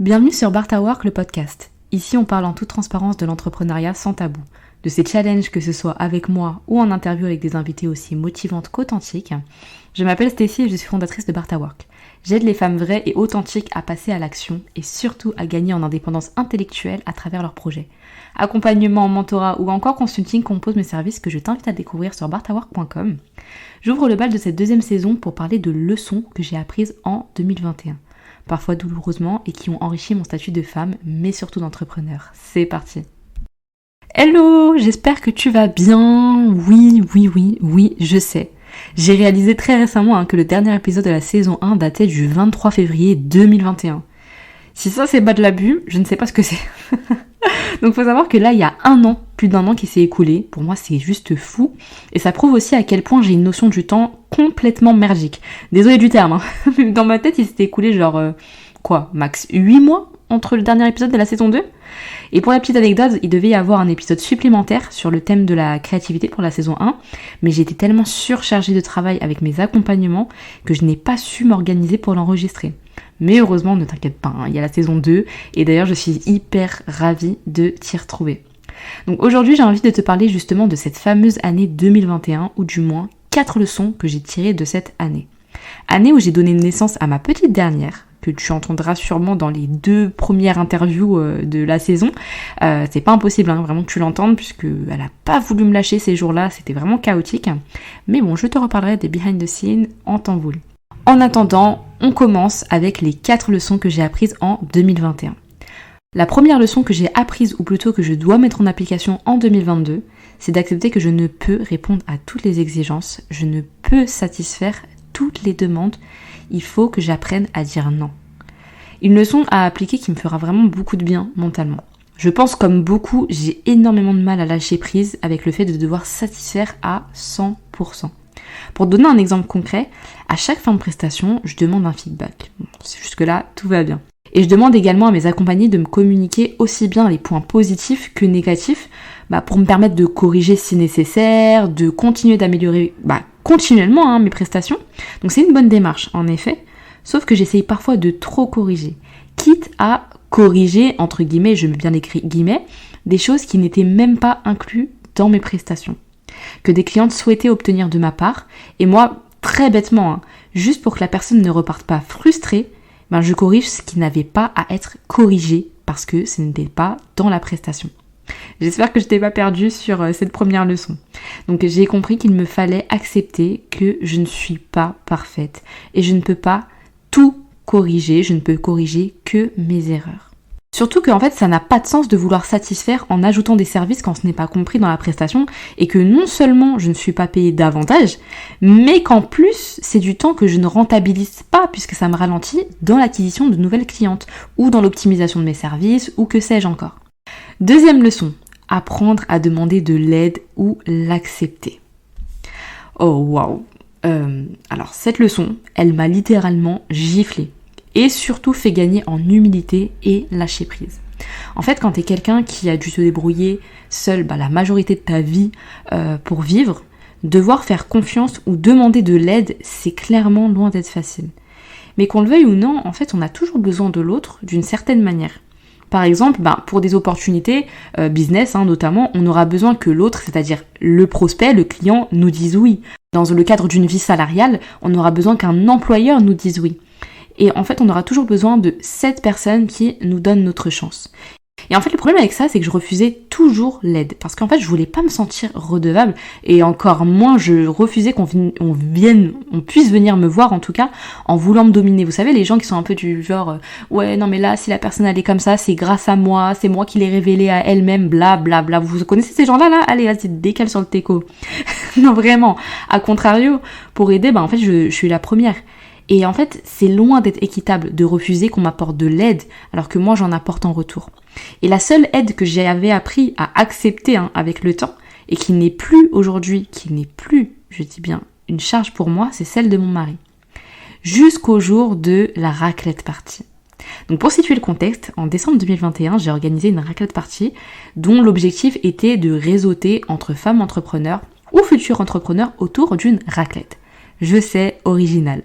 Bienvenue sur Barta Work, le podcast. Ici, on parle en toute transparence de l'entrepreneuriat sans tabou, de ces challenges que ce soit avec moi ou en interview avec des invités aussi motivantes qu'authentiques. Je m'appelle Stécie et je suis fondatrice de Barta Work. J'aide les femmes vraies et authentiques à passer à l'action et surtout à gagner en indépendance intellectuelle à travers leurs projets. Accompagnement, mentorat ou encore consulting composent mes services que je t'invite à découvrir sur bartawork.com. J'ouvre le bal de cette deuxième saison pour parler de leçons que j'ai apprises en 2021. Parfois douloureusement, et qui ont enrichi mon statut de femme, mais surtout d'entrepreneur. C'est parti. Hello, j'espère que tu vas bien. Oui, je sais. J'ai réalisé très récemment que le dernier épisode de la saison 1 datait du 23 février 2021. Si ça c'est bas de l'abus, je ne sais pas ce que c'est. Donc faut savoir que là, il y a plus d'un an qui s'est écoulé. Pour moi, c'est juste fou. Et ça prouve aussi à quel point j'ai une notion du temps complètement merdique. Désolée du terme, Dans ma tête, il s'était écoulé max 8 mois entre le dernier épisode de la saison 2. Et pour la petite anecdote, il devait y avoir un épisode supplémentaire sur le thème de la créativité pour la saison 1. Mais j'étais tellement surchargée de travail avec mes accompagnements que je n'ai pas su m'organiser pour l'enregistrer. Mais heureusement, ne t'inquiète pas, il y a la saison 2 et d'ailleurs je suis hyper ravie de t'y retrouver. Donc aujourd'hui j'ai envie de te parler justement de cette fameuse année 2021 ou du moins 4 leçons que j'ai tirées de cette année. Année où j'ai donné naissance à ma petite dernière, que tu entendras sûrement dans les 2 premières interviews de la saison. C'est pas impossible, vraiment que tu l'entendes puisqu'elle a pas voulu me lâcher ces jours-là, c'était vraiment chaotique. Mais bon, je te reparlerai des behind the scenes en temps voulu. En attendant, on commence avec les 4 leçons que j'ai apprises en 2021. La première leçon que j'ai apprise, ou plutôt que je dois mettre en application en 2022, c'est d'accepter que je ne peux répondre à toutes les exigences, je ne peux satisfaire toutes les demandes, il faut que j'apprenne à dire non. Une leçon à appliquer qui me fera vraiment beaucoup de bien mentalement. Je pense comme beaucoup, j'ai énormément de mal à lâcher prise avec le fait de devoir satisfaire à 100%. Pour donner un exemple concret, à chaque fin de prestation, je demande un feedback. Jusque-là, tout va bien. Et je demande également à mes accompagnés de me communiquer aussi bien les points positifs que négatifs pour me permettre de corriger si nécessaire, de continuer d'améliorer continuellement mes prestations. Donc c'est une bonne démarche, en effet. Sauf que j'essaye parfois de trop corriger. Quitte à corriger, entre guillemets, je mets bien écrit guillemets, des choses qui n'étaient même pas incluses dans mes prestations. Que des clientes souhaitaient obtenir de ma part, et moi, très bêtement, juste pour que la personne ne reparte pas frustrée, je corrige ce qui n'avait pas à être corrigé parce que ce n'était pas dans la prestation. J'espère que je t'ai pas perdue sur cette première leçon. Donc j'ai compris qu'il me fallait accepter que je ne suis pas parfaite et je ne peux pas tout corriger, je ne peux corriger que mes erreurs. Surtout qu'en fait, ça n'a pas de sens de vouloir satisfaire en ajoutant des services quand ce n'est pas compris dans la prestation et que non seulement je ne suis pas payée davantage, mais qu'en plus, c'est du temps que je ne rentabilise pas puisque ça me ralentit dans l'acquisition de nouvelles clientes ou dans l'optimisation de mes services ou que sais-je encore. Deuxième leçon, apprendre à demander de l'aide ou l'accepter. Oh waouh. Alors cette leçon, elle m'a littéralement giflée. Et surtout fait gagner en humilité et lâcher prise. En fait, quand t'es quelqu'un qui a dû se débrouiller seul la majorité de ta vie pour vivre, devoir faire confiance ou demander de l'aide, c'est clairement loin d'être facile. Mais qu'on le veuille ou non, en fait, on a toujours besoin de l'autre d'une certaine manière. Par exemple, pour des opportunités business notamment, on aura besoin que l'autre, c'est-à-dire le prospect, le client, nous dise oui. Dans le cadre d'une vie salariale, on aura besoin qu'un employeur nous dise oui. Et en fait, on aura toujours besoin de cette personne qui nous donne notre chance. Et en fait, le problème avec ça, c'est que je refusais toujours l'aide. Parce qu'en fait, je voulais pas me sentir redevable. Et encore moins, je refusais qu'on puisse venir me voir, en tout cas, en voulant me dominer. Vous savez, les gens qui sont un peu du genre, ouais, non mais là, si la personne elle est comme ça, c'est grâce à moi, c'est moi qui l'ai révélé à elle-même, bla bla bla. Vous connaissez ces gens-là, là? Allez, vas-y, décale sur le teco. Non, vraiment. À contrario, pour aider, en fait, je suis la première. Et en fait, c'est loin d'être équitable de refuser qu'on m'apporte de l'aide alors que moi j'en apporte en retour. Et la seule aide que j'avais appris à accepter avec le temps et qui n'est plus aujourd'hui, je dis bien, une charge pour moi, c'est celle de mon mari. Jusqu'au jour de la raclette party. Donc pour situer le contexte, en décembre 2021, j'ai organisé une raclette party dont l'objectif était de réseauter entre femmes entrepreneurs ou futurs entrepreneurs autour d'une raclette. Je sais, original.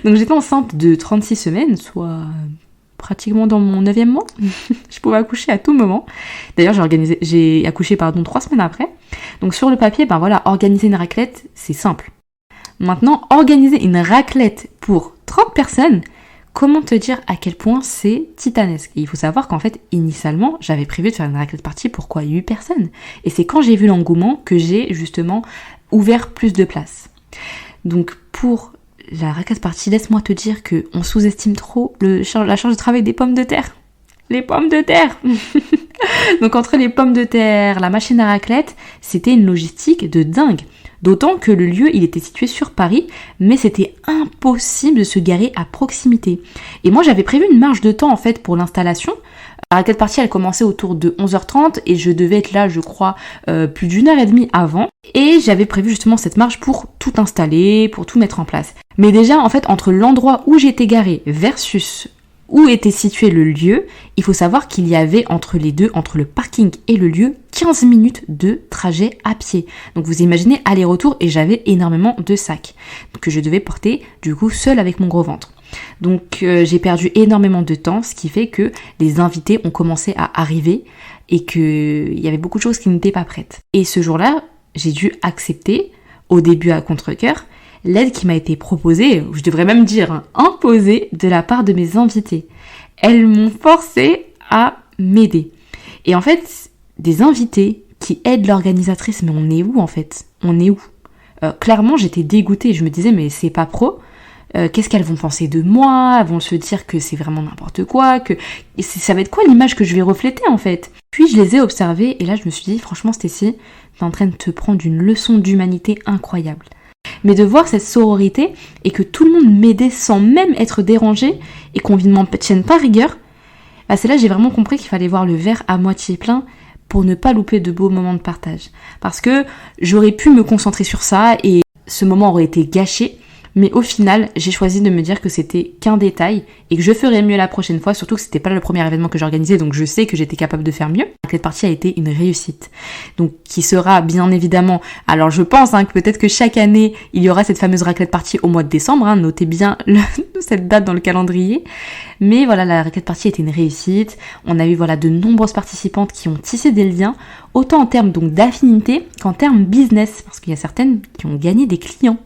Donc j'étais enceinte de 36 semaines, soit pratiquement dans mon 9e mois. Je pouvais accoucher à tout moment. D'ailleurs, j'ai accouché 3 semaines après. Donc sur le papier, organiser une raclette, c'est simple. Maintenant, organiser une raclette pour 30 personnes, comment te dire à quel point c'est titanesque. Et il faut savoir qu'en fait, initialement, j'avais prévu de faire une raclette party pour 8 personnes. Et c'est quand j'ai vu l'engouement que j'ai justement ouvert plus de place. Donc pour la raclette party, laisse-moi te dire qu'on sous-estime trop la charge de travail des pommes de terre. Les pommes de terre. Donc entre les pommes de terre, la machine à raclette, c'était une logistique de dingue. D'autant que le lieu, il était situé sur Paris, mais c'était impossible de se garer à proximité. Et moi, j'avais prévu une marge de temps en fait pour l'installation. La raclette party, elle commençait autour de 11h30 et je devais être là, je crois, plus d'1h30 avant. Et j'avais prévu justement cette marge pour tout installer, pour tout mettre en place. Mais déjà, en fait, entre l'endroit où j'étais garée versus où était situé le lieu, il faut savoir qu'il y avait entre les deux, entre le parking et le lieu, 15 minutes de trajet à pied. Donc vous imaginez aller-retour et j'avais énormément de sacs que je devais porter du coup seule avec mon gros ventre. Donc j'ai perdu énormément de temps, ce qui fait que les invités ont commencé à arriver et qu'il y avait beaucoup de choses qui n'étaient pas prêtes. Et ce jour-là, j'ai dû accepter, au début à contre-cœur, l'aide qui m'a été proposée, ou je devrais même dire imposée, de la part de mes invités. Elles m'ont forcé à m'aider. Et en fait, des invités qui aident l'organisatrice, mais on est où en fait ? On est où ? Clairement, j'étais dégoûtée. Je me disais, mais c'est pas pro. Qu'est-ce qu'elles vont penser de moi ? Elles vont se dire que c'est vraiment n'importe quoi, ça va être quoi l'image que je vais refléter en fait ? Puis je les ai observées et là je me suis dit, franchement Stécie, t'es en train de te prendre une leçon d'humanité incroyable. Mais de voir cette sororité et que tout le monde m'aidait sans même être dérangé et qu'on ne m'en tienne pas rigueur, c'est là que j'ai vraiment compris qu'il fallait voir le verre à moitié plein pour ne pas louper de beaux moments de partage. Parce que j'aurais pu me concentrer sur ça et ce moment aurait été gâché. Mais au final, j'ai choisi de me dire que c'était qu'un détail et que je ferais mieux la prochaine fois, surtout que c'était pas le premier événement que j'organisais, donc je sais que j'étais capable de faire mieux. Cette partie a été une réussite. Donc, qui sera bien évidemment, alors je pense que peut-être que chaque année, il y aura cette fameuse raclette party au mois de décembre, notez bien cette date dans le calendrier. Mais voilà, la raclette party a été une réussite. On a eu de nombreuses participantes qui ont tissé des liens, autant en termes donc d'affinité qu'en termes business, parce qu'il y a certaines qui ont gagné des clients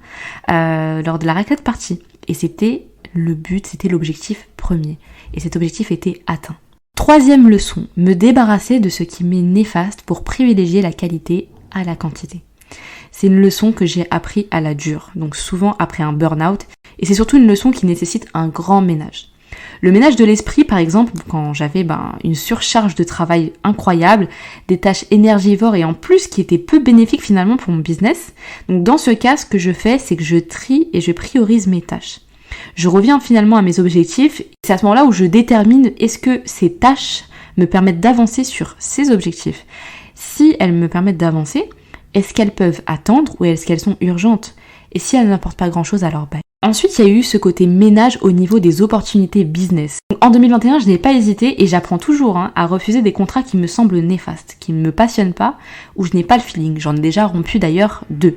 lors de la raclette party. Et c'était le but, c'était l'objectif premier. Et cet objectif était atteint. Troisième leçon, me débarrasser de ce qui m'est néfaste pour privilégier la qualité à la quantité. C'est une leçon que j'ai appris à la dure, donc souvent après un burn-out. Et c'est surtout une leçon qui nécessite un grand ménage. Le ménage de l'esprit, par exemple, quand j'avais une surcharge de travail incroyable, des tâches énergivores et en plus qui étaient peu bénéfiques finalement pour mon business. Donc dans ce cas, ce que je fais, c'est que je trie et je priorise mes tâches. Je reviens finalement à mes objectifs. C'est à ce moment-là où je détermine est-ce que ces tâches me permettent d'avancer sur ces objectifs. Si elles me permettent d'avancer, est-ce qu'elles peuvent attendre ou est-ce qu'elles sont urgentes ? Et si elles n'apportent pas grand-chose, alors bye. Ensuite, il y a eu ce côté ménage au niveau des opportunités business. Donc, en 2021, je n'ai pas hésité et j'apprends toujours à refuser des contrats qui me semblent néfastes, qui ne me passionnent pas ou je n'ai pas le feeling. J'en ai déjà rompu d'ailleurs 2.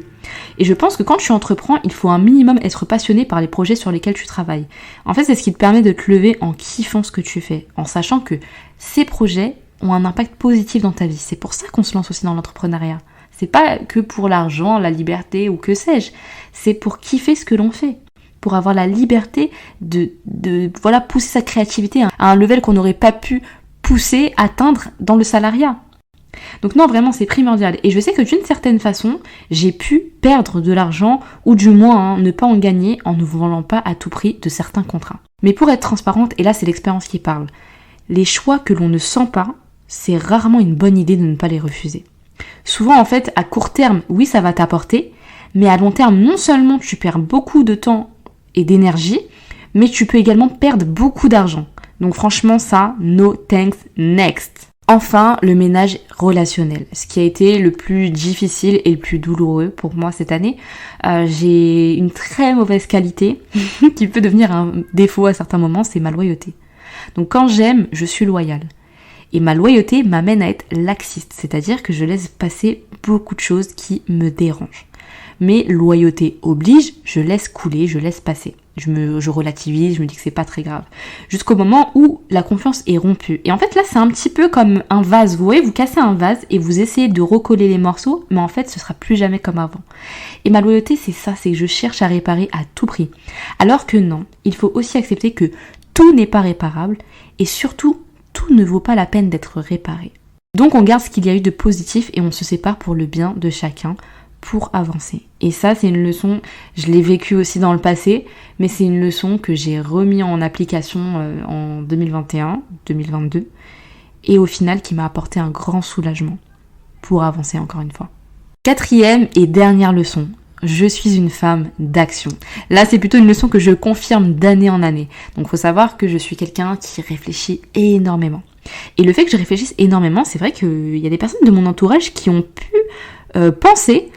Et je pense que quand tu entreprends, il faut un minimum être passionné par les projets sur lesquels tu travailles. En fait, c'est ce qui te permet de te lever en kiffant ce que tu fais, en sachant que ces projets ont un impact positif dans ta vie. C'est pour ça qu'on se lance aussi dans l'entrepreneuriat. C'est pas que pour l'argent, la liberté ou que sais-je. C'est pour kiffer ce que l'on fait. Pour avoir la liberté de pousser sa créativité à un level qu'on n'aurait pas pu pousser, atteindre dans le salariat. Donc non, vraiment, c'est primordial. Et je sais que d'une certaine façon, j'ai pu perdre de l'argent, ou du moins ne pas en gagner en ne voulant pas à tout prix de certains contrats. Mais pour être transparente, et là c'est l'expérience qui parle, les choix que l'on ne sent pas, c'est rarement une bonne idée de ne pas les refuser. Souvent en fait, à court terme, oui ça va t'apporter, mais à long terme, non seulement tu perds beaucoup de temps et d'énergie, mais tu peux également perdre beaucoup d'argent. Donc franchement ça, no thanks, next. Enfin, le ménage relationnel, ce qui a été le plus difficile et le plus douloureux pour moi cette année. J'ai une très mauvaise qualité qui peut devenir un défaut à certains moments, c'est ma loyauté. Donc quand j'aime, je suis loyale. Et ma loyauté m'amène à être laxiste, c'est-à-dire que je laisse passer beaucoup de choses qui me dérangent. Mais loyauté oblige, je laisse couler, je laisse passer. Je relativise, je me dis que c'est pas très grave. Jusqu'au moment où la confiance est rompue. Et en fait là c'est un petit peu comme un vase. Vous voyez, vous cassez un vase et vous essayez de recoller les morceaux, mais en fait ce sera plus jamais comme avant. Et ma loyauté c'est ça, c'est que je cherche à réparer à tout prix. Alors que non, il faut aussi accepter que tout n'est pas réparable et surtout tout ne vaut pas la peine d'être réparé. Donc on garde ce qu'il y a eu de positif et on se sépare pour le bien de chacun, pour avancer. Et ça, c'est une leçon, je l'ai vécue aussi dans le passé, mais c'est une leçon que j'ai remis en application en 2021, 2022, et au final qui m'a apporté un grand soulagement pour avancer encore une fois. 4e et dernière leçon, je suis une femme d'action. Là, c'est plutôt une leçon que je confirme d'année en année. Donc, il faut savoir que je suis quelqu'un qui réfléchit énormément. Et le fait que je réfléchisse énormément, c'est vrai qu'il y a des personnes de mon entourage qui ont pu penser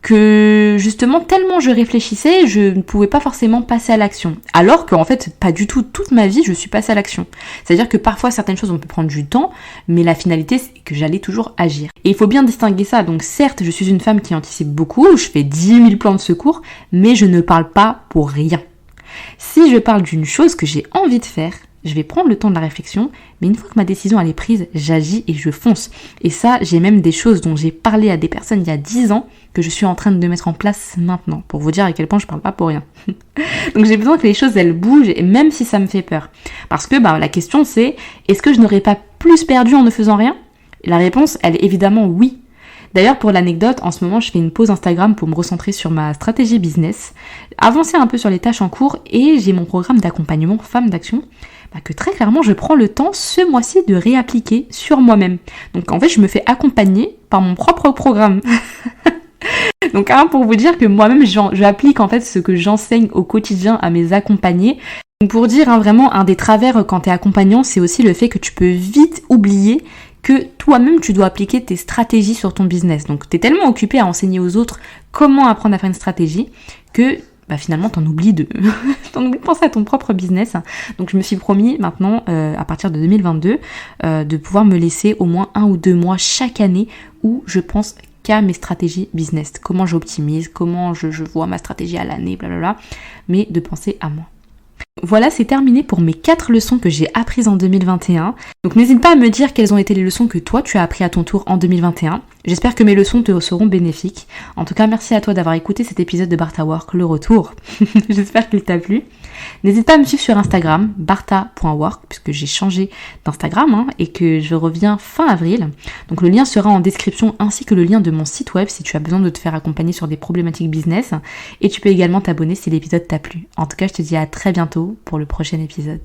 que justement tellement je réfléchissais, je ne pouvais pas forcément passer à l'action. Alors qu'en fait, pas du tout, toute ma vie, je suis passée à l'action. C'est-à-dire que parfois, certaines choses, on peut prendre du temps, mais la finalité, c'est que j'allais toujours agir. Et il faut bien distinguer ça. Donc certes, je suis une femme qui anticipe beaucoup, je fais 10 000 plans de secours, mais je ne parle pas pour rien. Si je parle d'une chose que j'ai envie de faire, je vais prendre le temps de la réflexion, mais une fois que ma décision elle est prise, j'agis et je fonce. Et ça, j'ai même des choses dont j'ai parlé à des personnes il y a 10 ans que je suis en train de mettre en place maintenant, pour vous dire à quel point je parle pas pour rien. Donc j'ai besoin que les choses elles bougent, et même si ça me fait peur. Parce que la question c'est, est-ce que je n'aurais pas plus perdu en ne faisant rien ? La réponse, elle est évidemment oui. D'ailleurs, pour l'anecdote, en ce moment, je fais une pause Instagram pour me recentrer sur ma stratégie business, avancer un peu sur les tâches en cours, et j'ai mon programme d'accompagnement Femmes d'Action, que très clairement, je prends le temps ce mois-ci de réappliquer sur moi-même. Donc en fait, je me fais accompagner par mon propre programme. Donc pour vous dire que moi-même, j'applique en fait ce que j'enseigne au quotidien à mes accompagnés. Donc pour dire vraiment, un des travers quand t'es accompagnant, c'est aussi le fait que tu peux vite oublier que toi-même tu dois appliquer tes stratégies sur ton business. Donc t'es tellement occupé à enseigner aux autres comment apprendre à faire une stratégie que finalement t'en oublies de penser à ton propre business. Donc je me suis promis maintenant, à partir de 2022, de pouvoir me laisser au moins 1 ou 2 mois chaque année où je pense qu'à mes stratégies business. Comment j'optimise, comment je vois ma stratégie à l'année, blablabla, mais de penser à moi. Voilà, c'est terminé pour mes 4 leçons que j'ai apprises en 2021. Donc n'hésite pas à me dire quelles ont été les leçons que toi tu as appris à ton tour en 2021. J'espère que mes leçons te seront bénéfiques. En tout cas, merci à toi d'avoir écouté cet épisode de Barta Work, le retour. J'espère qu'il t'a plu. N'hésite pas à me suivre sur Instagram, barta.work, puisque j'ai changé d'Instagram et que je reviens fin avril. Donc le lien sera en description ainsi que le lien de mon site web si tu as besoin de te faire accompagner sur des problématiques business. Et tu peux également t'abonner si l'épisode t'a plu. En tout cas, je te dis à très bientôt pour le prochain épisode.